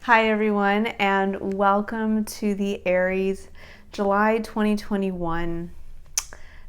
Hi everyone, and welcome to the Aries July 2021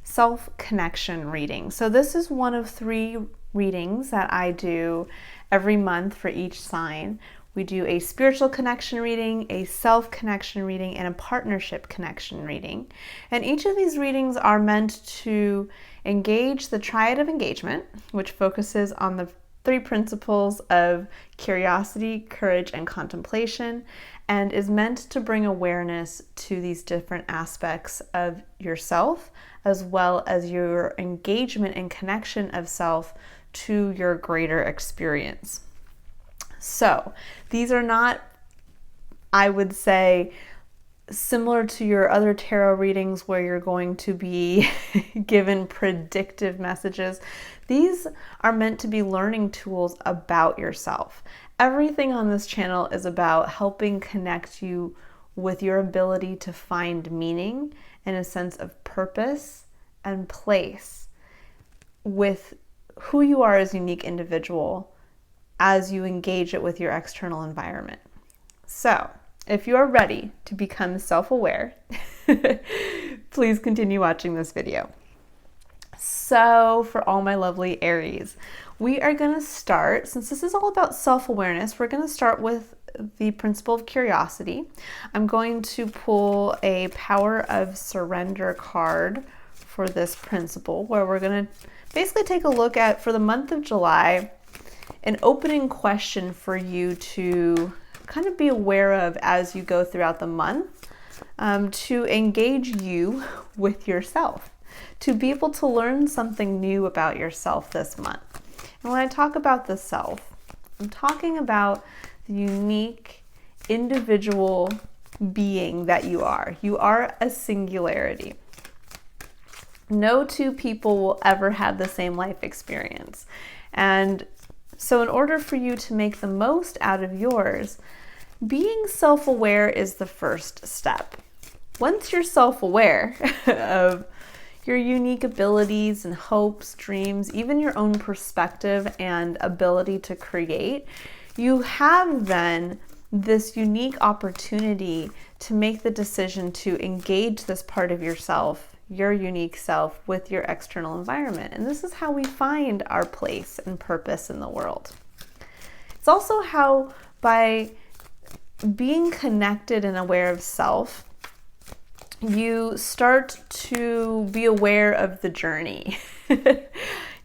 self-connection reading. So this is one of 3 readings that I do every month for each sign. We do a spiritual connection reading, a self-connection reading, and a partnership connection reading. And each of these readings are meant to engage the Triad of Engagement, which focuses on the 3 principles of curiosity, courage, and contemplation, and is meant to bring awareness to these different aspects of yourself, as well as your engagement and connection of self to your greater experience. So these are not, I would say, similar to your other tarot readings where you're going to be given predictive messages. These are meant to be learning tools about yourself. Everything on this channel is about helping connect you with your ability to find meaning and a sense of purpose and place with who you are as a unique individual as you engage it with your external environment. So, if you are ready to become self-aware, please continue watching this video. So for all my lovely Aries, we are going to start, since this is all about self-awareness, we're going to start with the principle of curiosity. I'm going to pull a Power of Surrender card for this principle, where we're going to basically take a look at, for the month of July, an opening question for you to kind of be aware of as you go throughout the month, to engage you with yourself, to be able to learn something new about yourself this month. And when I talk about the self, I'm talking about the unique individual being that you are. You are a singularity. No 2 people will ever have the same life experience. And so in order for you to make the most out of yours, being self-aware is the first step. Once you're self-aware of your unique abilities and hopes, dreams, even your own perspective and ability to create, you have then this unique opportunity to make the decision to engage this part of yourself, your unique self, with your external environment. And this is how we find our place and purpose in the world. It's also how, by being connected and aware of self, you start to be aware of the journey.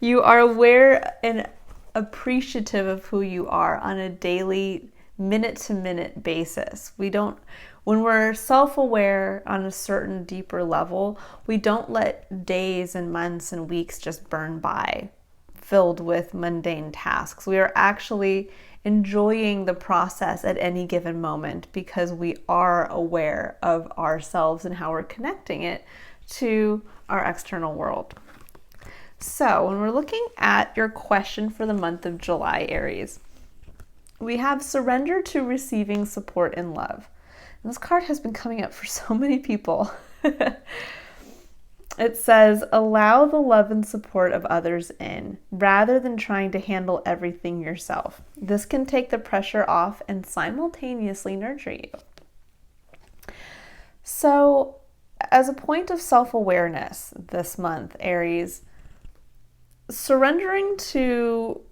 You are aware and appreciative of who you are on a daily, minute-to-minute basis. When we're self-aware on a certain deeper level, we don't let days and months and weeks just burn by, filled with mundane tasks. We are actually enjoying the process at any given moment because we are aware of ourselves and how we're connecting it to our external world. So when we're looking at your question for the month of July, Aries, we have surrender to receiving support and love. And this card has been coming up for so many people. It says, allow the love and support of others in, rather than trying to handle everything yourself. This can take the pressure off and simultaneously nurture you. So, as a point of self-awareness this month, Aries, surrendering to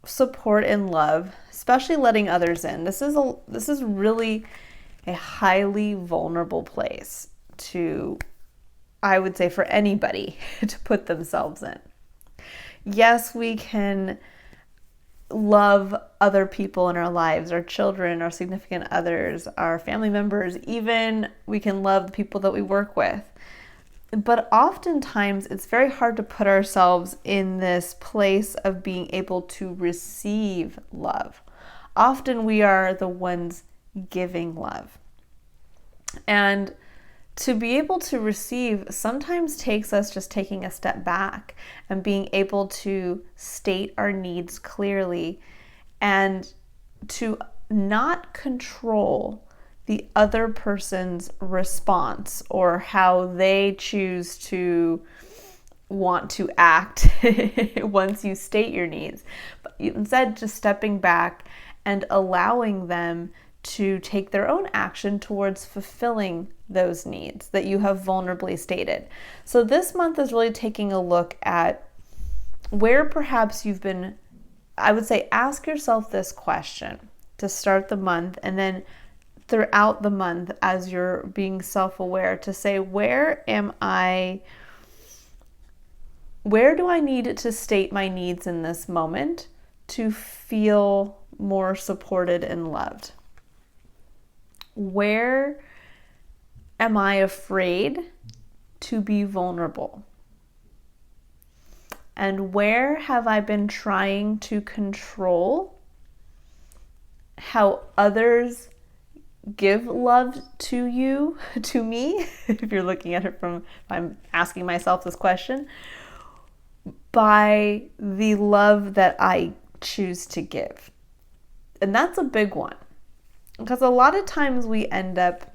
support and love, especially letting others in, this is really a highly vulnerable place to, I would say, for anybody to put themselves in. Yes, we can love other people in our lives, our children, our significant others, our family members, even we can love the people that we work with. But oftentimes it's very hard to put ourselves in this place of being able to receive love. Often we are the ones giving love. And to be able to receive sometimes takes us just taking a step back and being able to state our needs clearly and to not control the other person's response or how they choose to want to act once you state your needs, but instead just stepping back and allowing them to take their own action towards fulfilling those needs that you have vulnerably stated. So this month is really taking a look at where perhaps you've been, I would say, ask yourself this question to start the month, and then throughout the month as you're being self-aware, to say, where do I need to state my needs in this moment to feel more supported and loved? Where am I afraid to be vulnerable? And where have I been trying to control how others give love to you, to me, if you're looking at it from, if I'm asking myself this question, by the love that I choose to give? And that's a big one. Because a lot of times we end up,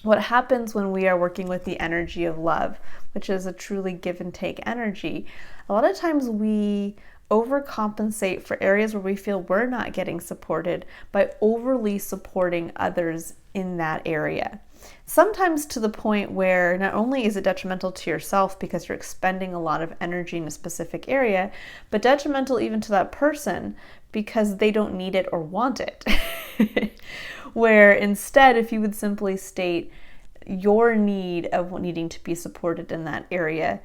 what happens when we are working with the energy of love, which is a truly give and take energy, a lot of times we overcompensate for areas where we feel we're not getting supported by overly supporting others in that area. Sometimes to the point where not only is it detrimental to yourself because you're expending a lot of energy in a specific area, but detrimental even to that person because they don't need it or want it. Where instead, if you would simply state your need of needing to be supported in that area,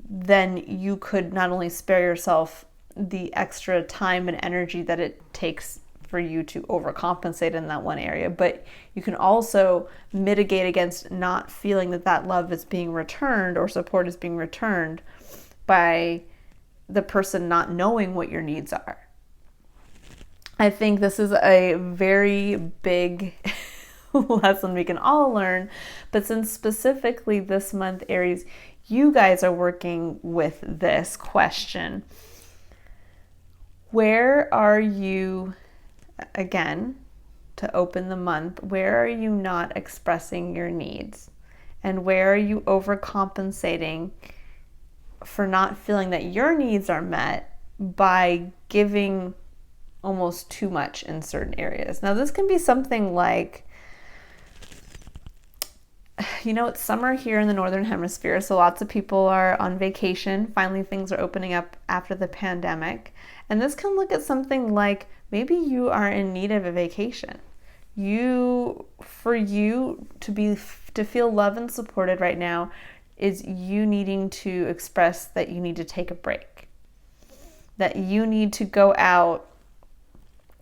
then you could not only spare yourself the extra time and energy that it takes for you to overcompensate in that one area, but you can also mitigate against not feeling that that love is being returned or support is being returned by the person not knowing what your needs are. I think this is a very big lesson we can all learn, but since specifically this month, Aries, you guys are working with this question. Where are you, again, to open the month, where are you not expressing your needs? And where are you overcompensating for not feeling that your needs are met by giving almost too much in certain areas? Now, this can be something like, it's summer here in the Northern Hemisphere, so lots of people are on vacation. Finally, things are opening up after the pandemic. And this can look at something like maybe you are in need of a vacation. For you to feel loved and supported right now is you needing to express that you need to take a break, that you need to go out,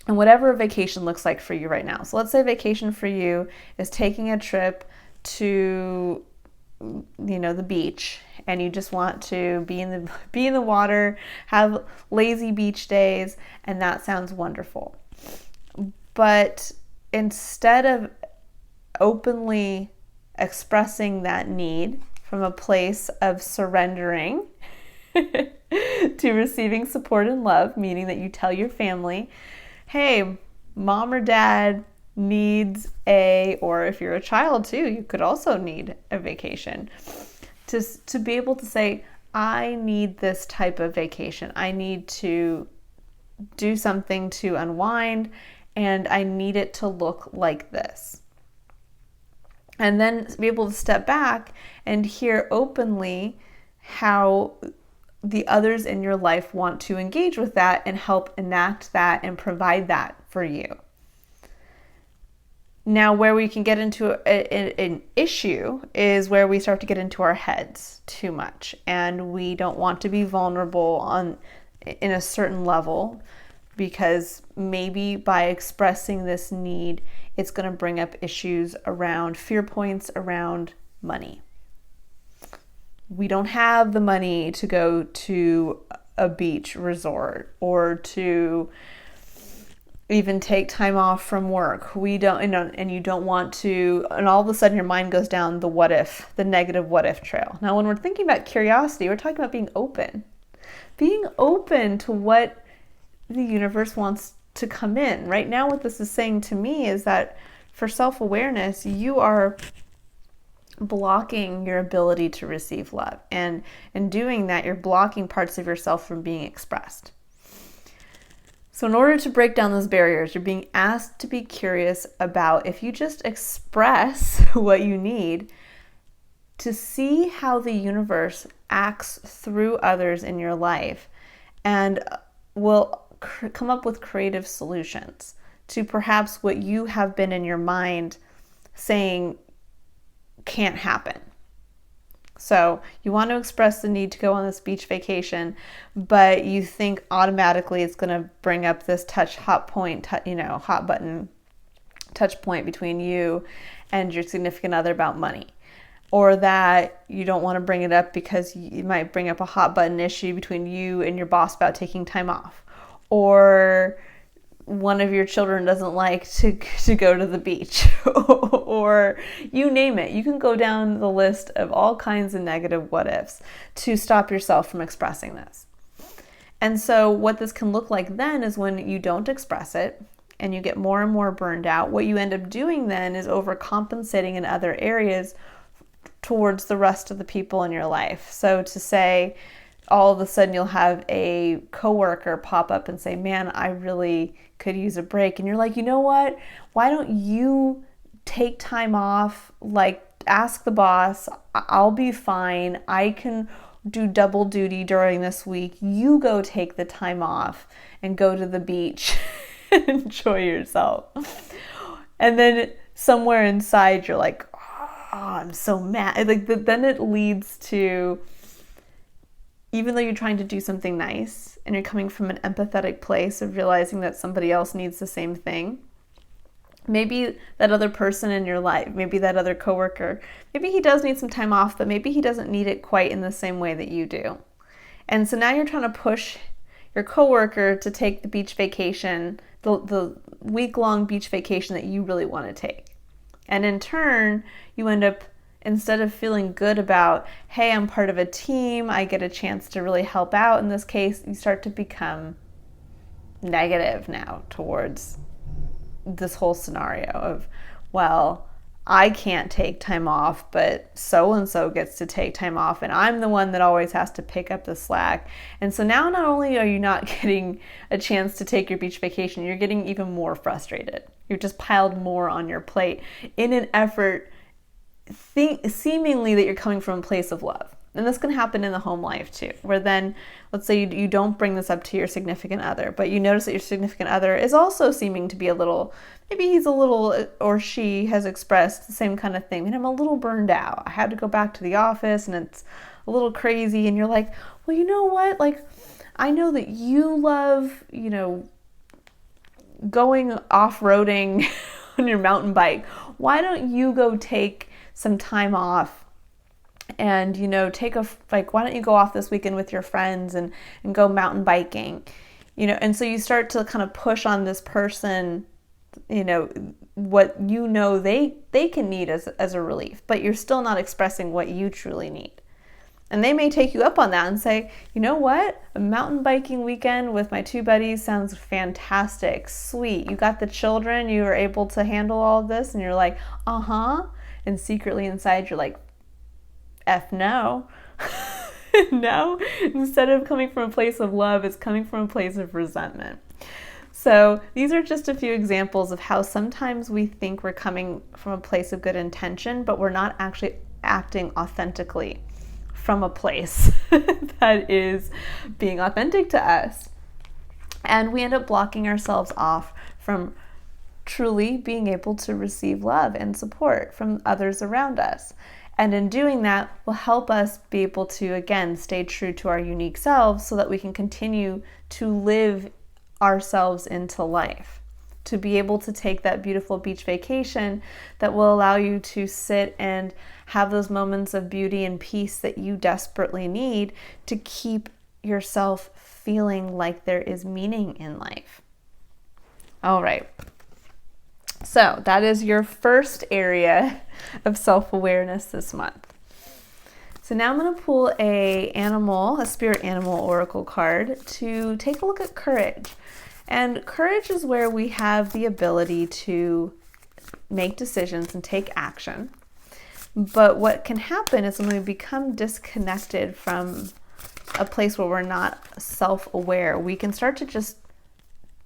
and whatever a vacation looks like for you right now. So let's say vacation for you is taking a trip to the beach, and you just want to be in the water, have lazy beach days, and that sounds wonderful. But instead of openly expressing that need from a place of surrendering to receiving support and love, meaning that you tell your family, hey, mom or dad needs or if you're a child too, you could also need a vacation. To be able to say, I need this type of vacation. I need to do something to unwind, and I need it to look like this. And then be able to step back and hear openly how the others in your life want to engage with that and help enact that and provide that for you. Now, where we can get into an issue is where we start to get into our heads too much, and we don't want to be vulnerable in a certain level, because maybe by expressing this need, it's going to bring up issues around fear points around money. We don't have the money to go to a beach resort or to even take time off from work. We don't, and you don't want to, and all of a sudden your mind goes down the negative what if trail. Now, when we're thinking about curiosity, we're talking about being open to what the universe wants to come in. Right now, what this is saying to me is that for self-awareness, you are blocking your ability to receive love. And in doing that, you're blocking parts of yourself from being expressed. So in order to break down those barriers, you're being asked to be curious about, if you just express what you need, to see how the universe acts through others in your life and will come up with creative solutions to perhaps what you have been in your mind saying can't happen. So you want to express the need to go on this beach vacation, but you think automatically it's going to bring up this hot button touch point between you and your significant other about money. Or that you don't want to bring it up because it might bring up a hot button issue between you and your boss about taking time off. Or one of your children doesn't like to go to the beach, or you name it. You can go down the list of all kinds of negative what ifs to stop yourself from expressing this. And so what this can look like then is when you don't express it and you get more and more burned out, what you end up doing then is overcompensating in other areas towards the rest of the people in your life. So to say, all of a sudden you'll have a coworker pop up and say, man, I really could use a break. And you're like, you know what? Why don't you take time off? Like, ask the boss. I'll be fine. I can do double duty during this week. You go take the time off and go to the beach and enjoy yourself. And then somewhere inside you're like, oh, I'm so mad. Like, then it leads to, even though you're trying to do something nice and you're coming from an empathetic place of realizing that somebody else needs the same thing, maybe that other person in your life, maybe that other coworker, maybe he does need some time off, but maybe he doesn't need it quite in the same way that you do. And so now you're trying to push your coworker to take the beach vacation, the week-long beach vacation that you really want to take. And in turn, you end up, instead of feeling good about, hey, I'm part of a team, I get a chance to really help out in this case, you start to become negative now towards this whole scenario of, well, I can't take time off, but so-and-so gets to take time off, and I'm the one that always has to pick up the slack. And so now not only are you not getting a chance to take your beach vacation, you're getting even more frustrated. You've just piled more on your plate in an effort seemingly that you're coming from a place of love. And this can happen in the home life too, where then, let's say you don't bring this up to your significant other, but you notice that your significant other is also seeming to be a little, maybe he's a little, or she has expressed the same kind of thing, and I'm a little burned out. I had to go back to the office and it's a little crazy. And you're like, well, you know what? Like, I know that you love, going off-roading on your mountain bike. Why don't you go take some time off and, why don't you go off this weekend with your friends and go mountain biking, and so you start to kind of push on this person, what they can need as a relief, but you're still not expressing what you truly need. And they may take you up on that and say, you know what? A mountain biking weekend with my two buddies sounds fantastic. Sweet. You got the children. You were able to handle all of this. And you're like, uh-huh. And secretly inside, you're like, F no. No. Instead of coming from a place of love, it's coming from a place of resentment. So these are just a few examples of how sometimes we think we're coming from a place of good intention, but we're not actually acting authentically from a place that is being authentic to us. And we end up blocking ourselves off from truly being able to receive love and support from others around us. And in doing that will help us be able to, again, stay true to our unique selves so that we can continue to live ourselves into life. To be able to take that beautiful beach vacation that will allow you to sit and have those moments of beauty and peace that you desperately need to keep yourself feeling like there is meaning in life. All right. So that is your first area of self-awareness this month. So now I'm going to pull a spirit animal oracle card to take a look at courage. And courage is where we have the ability to make decisions and take action. But what can happen is when we become disconnected from a place where we're not self-aware, we can start to just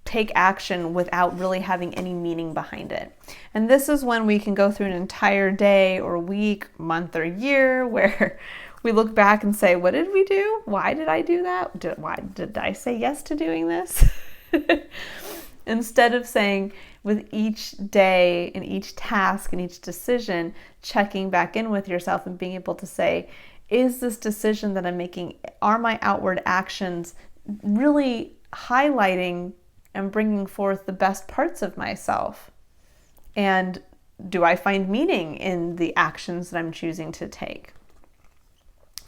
take action without really having any meaning behind it. And this is when we can go through an entire day or week, month or year where we look back and say, what did we do? Why did I do that? Why did I say yes to doing this? Instead of saying with each day and each task and each decision, checking back in with yourself and being able to say, is this decision that I'm making, are my outward actions really highlighting and bringing forth the best parts of myself? And do I find meaning in the actions that I'm choosing to take?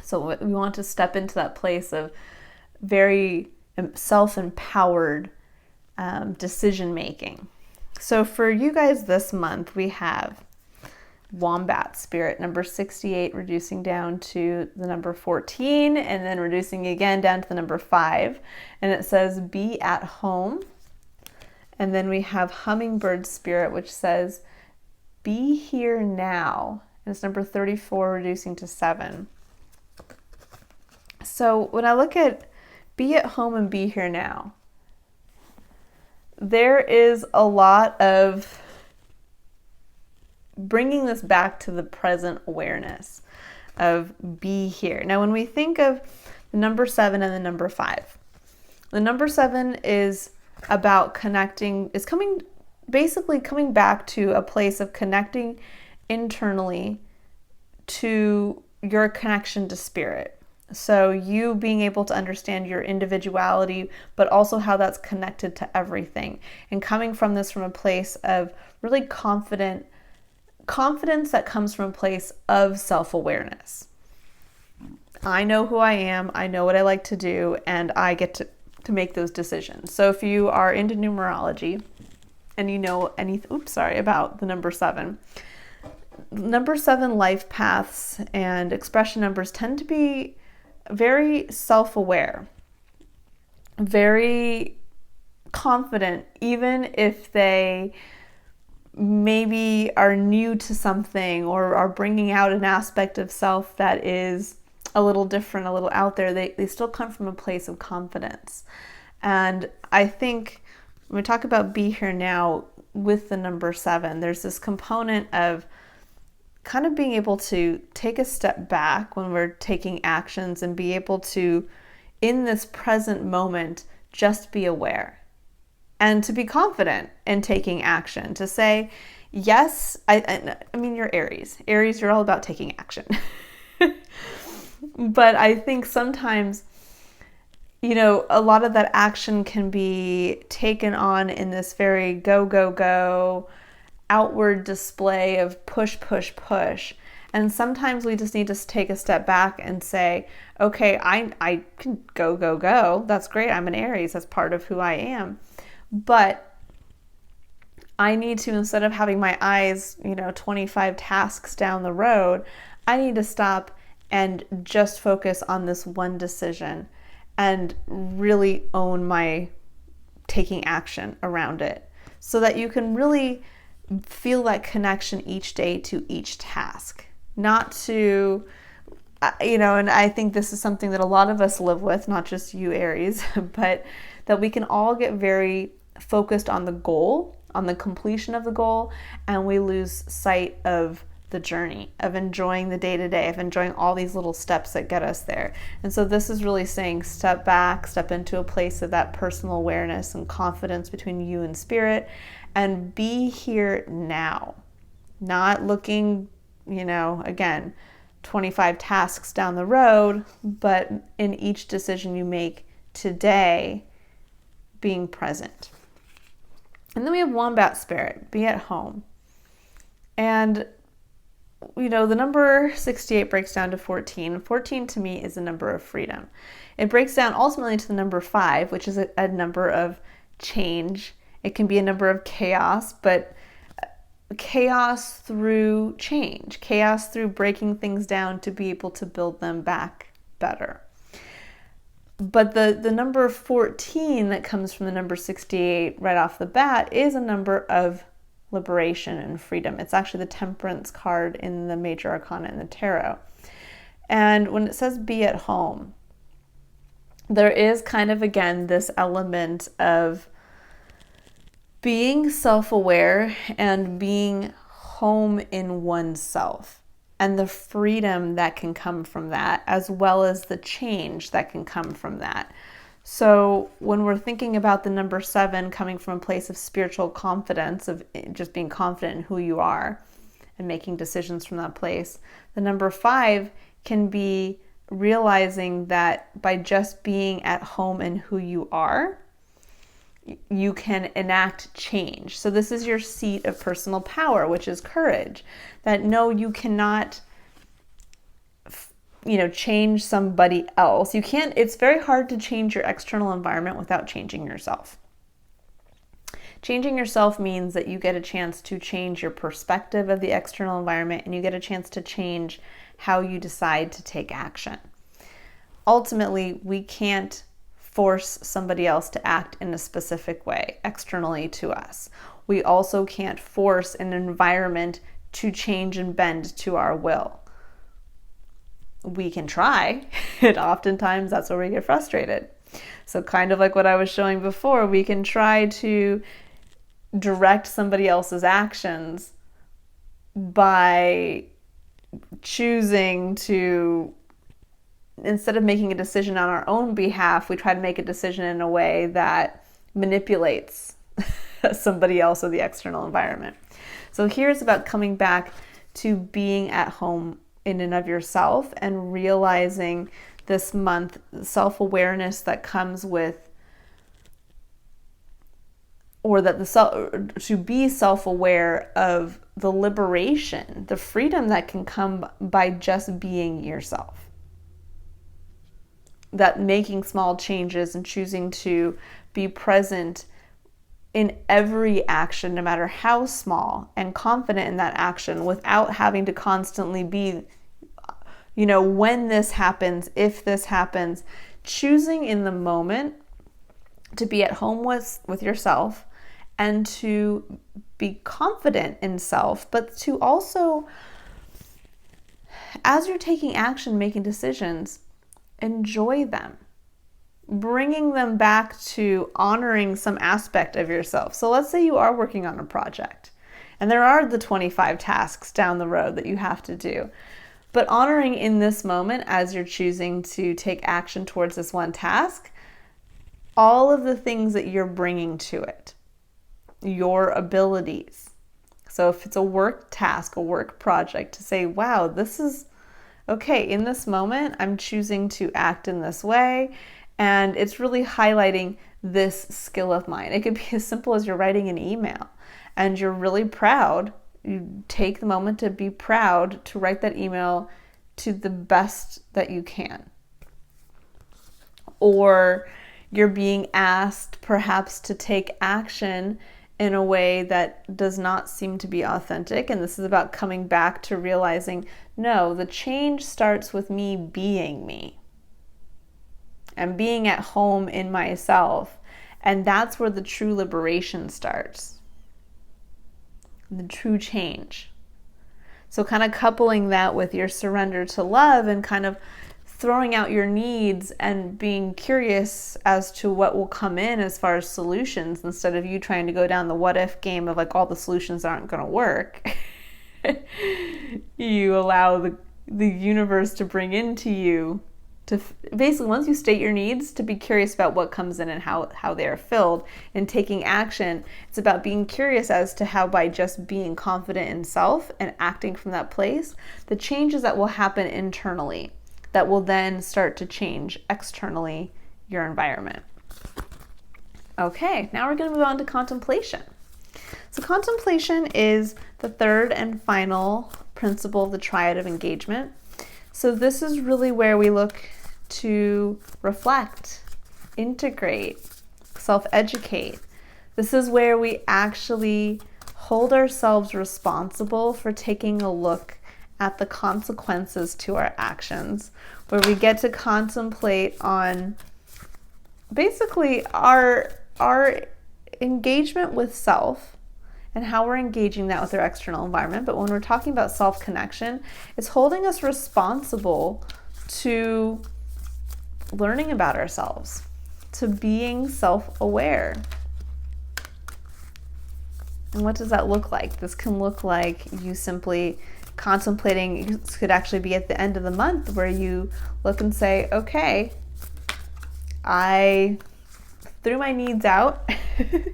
So we want to step into that place of very self-empowered decision making. So for you guys this month, we have Wombat Spirit, number 68, reducing down to the number 14, and then reducing again down to the number 5. And it says, be at home. And then we have Hummingbird Spirit, which says, be here now. And it's number 34, reducing to 7. So when I look at be at home and be here now, there is a lot of bringing this back to the present awareness of be here. Now, when we think of the number 7 and the number 5, the number 7 is about connecting, is basically coming back to a place of connecting internally to your connection to spirit. So you being able to understand your individuality, but also how that's connected to everything. And coming from this from a place of really confidence that comes from a place of self-awareness. I know who I am, I know what I like to do, and I get to make those decisions. So if you are into numerology and you know about the number 7, number 7 life paths and expression numbers tend to be very self-aware, very confident, even if they maybe are new to something or are bringing out an aspect of self that is a little different, a little out there. They still come from a place of confidence. And I think when we talk about be here now with the number 7, there's this component of kind of being able to take a step back when we're taking actions and be able to, in this present moment, just be aware and to be confident in taking action, to say, yes, I mean, you're Aries. Aries, you're all about taking action. But I think sometimes, a lot of that action can be taken on in this very go, go, go, outward display of push, push, push. And sometimes we just need to take a step back and say, okay, I can go, go, go. That's great. I'm an Aries. That's part of who I am. But I need to, instead of having my eyes, 25 tasks down the road, I need to stop and just focus on this one decision and really own my taking action around it so that you can really feel that connection each day to each task. Not to, and I think this is something that a lot of us live with, not just you Aries, but that we can all get very focused on the goal, on the completion of the goal, and we lose sight of the journey, of enjoying the day-to-day, of enjoying all these little steps that get us there. And so this is really saying step back, step into a place of that personal awareness and confidence between you and spirit, and be here now. Not looking, again, 25 tasks down the road, but in each decision you make today, being present. And then we have Wombat Spirit, be at home. And the number 68 breaks down to 14. 14 to me is a number of freedom. It breaks down ultimately to the number 5, which is a number of change. It can be a number of chaos, but chaos through change, chaos through breaking things down to be able to build them back better. But the number 14 that comes from the number 68 right off the bat is a number of liberation and freedom. It's actually the Temperance card in the Major Arcana in the Tarot. And when it says be at home, there is kind of, again, this element of being self-aware and being home in oneself, and the freedom that can come from that, as well as the change that can come from that. So when we're thinking about the number 7 coming from a place of spiritual confidence, of just being confident in who you are and making decisions from that place, the number 5 can be realizing that by just being at home in who you are, you can enact change. So this is your seat of personal power, which is courage. That no, you cannot, change somebody else. You can't, it's very hard to change your external environment without changing yourself. Changing yourself means that you get a chance to change your perspective of the external environment, and you get a chance to change how you decide to take action. Ultimately, we can't force somebody else to act in a specific way externally to us. We also can't force an environment to change and bend to our will. We can try, and oftentimes that's where we get frustrated. So kind of like what I was showing before, we can try to direct somebody else's actions by choosing to, instead of making a decision on our own behalf, we try to make a decision in a way that manipulates somebody else or the external environment. So here's about coming back to being at home in and of yourself and realizing this month self-awareness that comes with, or that to be self-aware of the liberation, the freedom that can come by just being yourself. That making small changes and choosing to be present in every action, no matter how small, and confident in that action without having to constantly be, when this happens, if this happens, choosing in the moment to be at home with yourself and to be confident in self, but to also, as you're taking action, making decisions, enjoy them, bringing them back to honoring some aspect of yourself. So let's say you are working on a project and there are the 25 tasks down the road that you have to do, but honoring in this moment as you're choosing to take action towards this one task, all of the things that you're bringing to it, your abilities. So if it's a work task, a work project, to say, wow, this is okay, in this moment, I'm choosing to act in this way, and it's really highlighting this skill of mine. It could be as simple as you're writing an email, and you're really proud. You take the moment to be proud to write that email to the best that you can. Or you're being asked perhaps to take action in a way that does not seem to be authentic. And this is about coming back to realizing, no, the change starts with me being me and being at home in myself. And that's where the true liberation starts, the true change. So kind of coupling that with your surrender to love and kind of throwing out your needs and being curious as to what will come in as far as solutions, instead of you trying to go down the what if game of like all the solutions aren't going to work. You allow the universe to bring into you, to basically, once you state your needs, to be curious about what comes in and how they are filled, and taking action. It's about being curious as to how, by just being confident in self and acting from that place, the changes that will happen internally that will then start to change externally your environment. Okay, now we're going to move on to contemplation. So contemplation is the third and final principle of the Triad of Engagement. So this is really where we look to reflect, integrate, self-educate. This is where we actually hold ourselves responsible for taking a look at the consequences to our actions, where we get to contemplate on basically our engagement with self and how we're engaging that with our external environment. But when we're talking about self-connection, it's holding us responsible to learning about ourselves, to being self-aware. And what does that look like? This can look like you simply contemplating. This could actually be at the end of the month where you look and say, okay, I threw my needs out to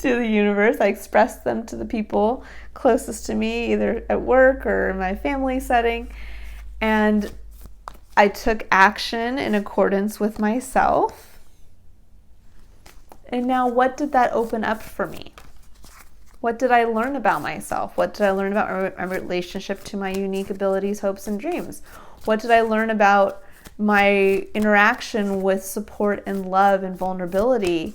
the universe. I expressed them to the people closest to me, either at work or in my family setting. And I took action in accordance with myself. And now what did that open up for me? What did I learn about myself? What did I learn about my relationship to my unique abilities, hopes, and dreams? What did I learn about my interaction with support and love and vulnerability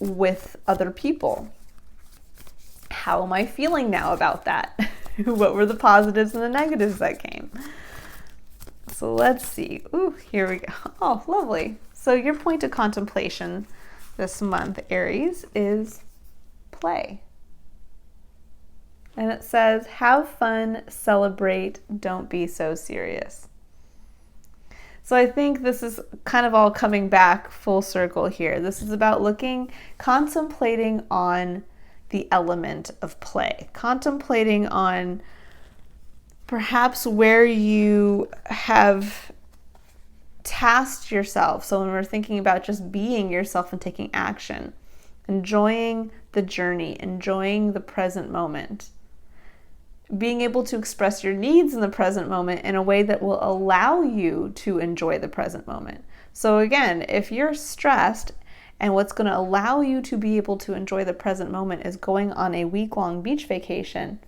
with other people? How am I feeling now about that? What were the positives and the negatives that came? So let's see. Ooh, here we go. Oh, lovely. So your point of contemplation this month, Aries, is play. And it says, have fun, celebrate, don't be so serious. So I think this is kind of all coming back full circle here. This is about contemplating on the element of play, contemplating on perhaps where you have tasked yourself. So when we're thinking about just being yourself and taking action, enjoying the journey, enjoying the present moment, being able to express your needs in the present moment in a way that will allow you to enjoy the present moment. So again, if you're stressed and what's going to allow you to be able to enjoy the present moment is going on a week-long beach vacation,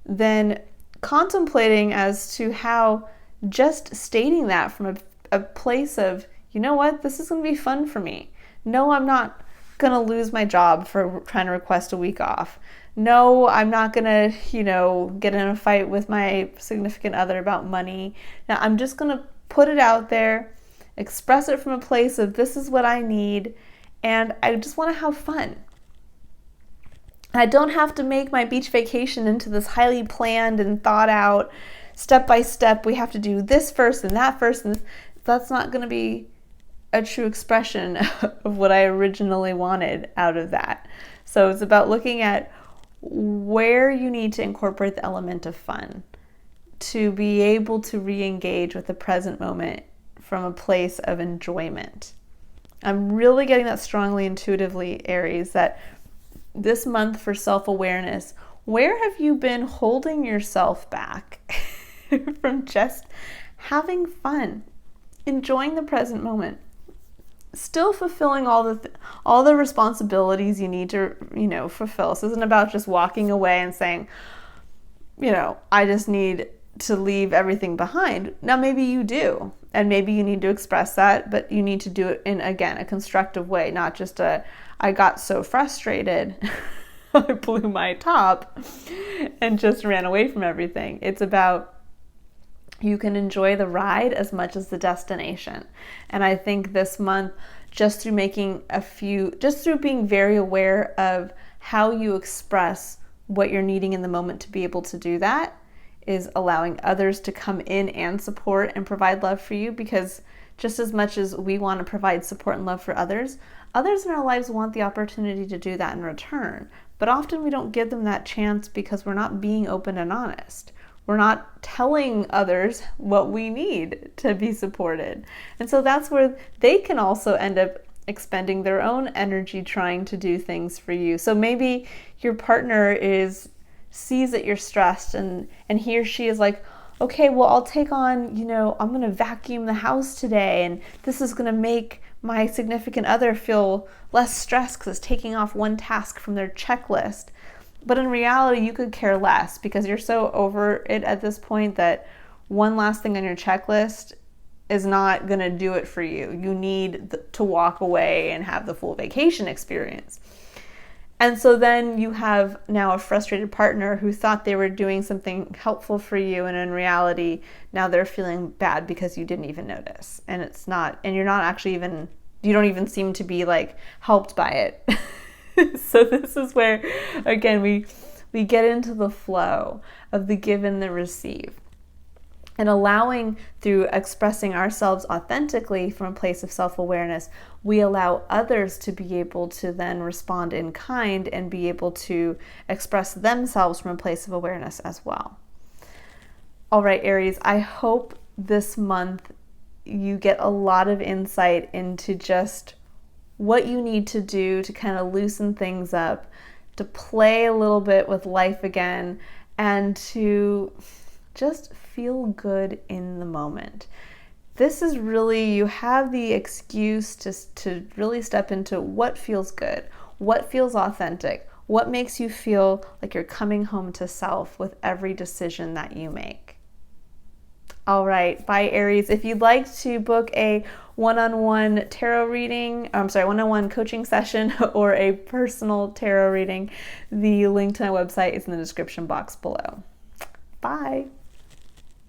then contemplating as to how just stating that from a place of, you know what, this is going to be fun for me. No, I'm not going to lose my job for trying to request a week off. No, I'm not going to, get in a fight with my significant other about money. Now, I'm just going to put it out there, express it from a place of this is what I need, and I just want to have fun. I don't have to make my beach vacation into this highly planned and thought out, step by step, we have to do this first and that first, and that's not going to be a true expression of what I originally wanted out of that. So it's about looking at where you need to incorporate the element of fun to be able to re-engage with the present moment from a place of enjoyment. I'm really getting that strongly intuitively, Aries, that this month for self-awareness, where have you been holding yourself back from just having fun, enjoying the present moment, still fulfilling all the responsibilities you need to, fulfill. This isn't about just walking away and saying, I just need to leave everything behind. Now, maybe you do, and maybe you need to express that, but you need to do it in, again, a constructive way, not just I got so frustrated, I blew my top and just ran away from everything. It's about you can enjoy the ride as much as the destination. And I think this month, just through being very aware of how you express what you're needing in the moment to be able to do that, is allowing others to come in and support and provide love for you, because just as much as we want to provide support and love for others in our lives want the opportunity to do that in return. But often we don't give them that chance because we're not being open and honest. We're not telling others what we need to be supported. And so that's where they can also end up expending their own energy trying to do things for you. So maybe your partner sees that you're stressed and he or she is like, okay, well, I'll take on, I'm going to vacuum the house today, and this is going to make my significant other feel less stressed because it's taking off one task from their checklist. But in reality, you could care less because you're so over it at this point that one last thing on your checklist is not going to do it for you. You need to walk away and have the full vacation experience. And so then you have now a frustrated partner who thought they were doing something helpful for you, and in reality, now they're feeling bad because you didn't even notice. And it's not, and you're not actually even, you don't even seem to be helped by it. So this is where, again, we get into the flow of the give and the receive. And allowing, through expressing ourselves authentically from a place of self-awareness, we allow others to be able to then respond in kind and be able to express themselves from a place of awareness as well. All right, Aries, I hope this month you get a lot of insight into just what you need to do to kind of loosen things up, to play a little bit with life again, and to just feel good in the moment. This is really, you have the excuse to really step into what feels good, what feels authentic, what makes you feel like you're coming home to self with every decision that you make. All right, bye Aries. If you'd like to book a one-on-one tarot reading, one-on-one coaching session or a personal tarot reading, the link to my website is in the description box below. Bye.